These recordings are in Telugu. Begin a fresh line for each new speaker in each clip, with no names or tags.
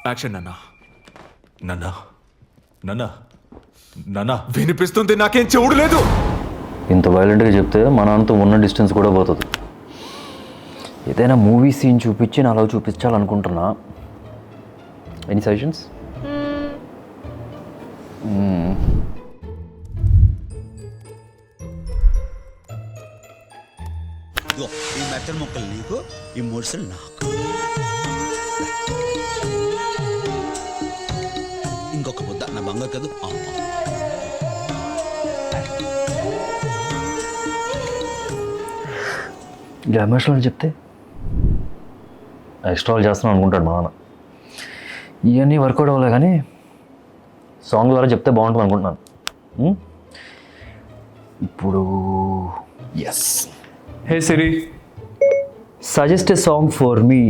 యాక్షన్ నాన్న. నాన్న నాన్న నాన్న వినిపిస్తుంది, నాకేం చెవుడు లేదు.
ఇంత వైలెంట్గా చెప్తే మన అంతా ఉన్న డిస్టెన్స్ కూడా పోతుంది. ఏదైనా మూవీ సీన్ చూపించి నా లవ్ చూపించాలనుకుంటున్నా. Any suggestions?
ఈ మెత్తడి మొక్కలు నీకు, ఈ మూడుసలు నాకు. ఇంకొక ముద్ద నా బంగారు కదూ.
ఇలా ఎమోషనల్ చెప్తే ఎక్స్ట్రాల్ చేస్తున్నాను అనుకుంటాడు మా నాన్న. ఇవన్నీ వర్కౌట్ అవ్వలే కానీ సాంగ్ ద్వారా చెప్తే బాగుంటుంది అనుకుంటున్నాను. ఇప్పుడు yes.
Hey Siri,
suggest a song for me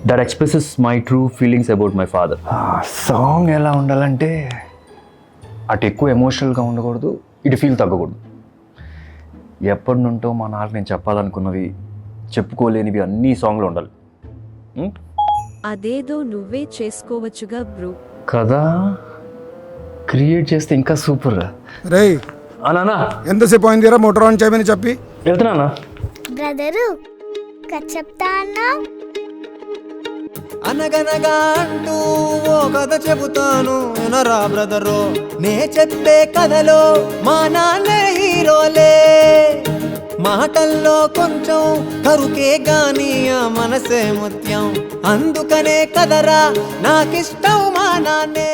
that expresses my true feelings about my father. Song ఎలా ఉండాలంటే అటు ఎక్కువ ఎమోషనల్గా ఉండకూడదు, ఇటు ఫీల్ తగ్గకూడదు. ఎప్పటి నుంటో మా నాన్నకి నేను చెప్పాలనుకున్నవి, చెప్పుకోలేనివి అన్నీ సాంగ్లో ఉండాలి.
అదేదో నువ్వే చేసుకోవచ్చుగా బ్రో.
కదా క్రియేట్ చేస్తే ఇంకా సూపర్.
రే
నానా
ఎంతసేపు అయిందిరా మోటార్ ఆన్ చేయమని చెప్పి?
వెళ్తున్నా
బ్రదరు చెప్తా అన్నా.
అనగనగా అంటూ ఓ కథ చెబుతాను వినరా బ్రదరు. నే చెప్పే కథలో మా నాన్న హీరోలే. మాటల్లో కొంచెం కరుకే గాని ఆ మనసే ముత్యం. అందుకనే కదరా నాకిష్టం మా నాన్నే.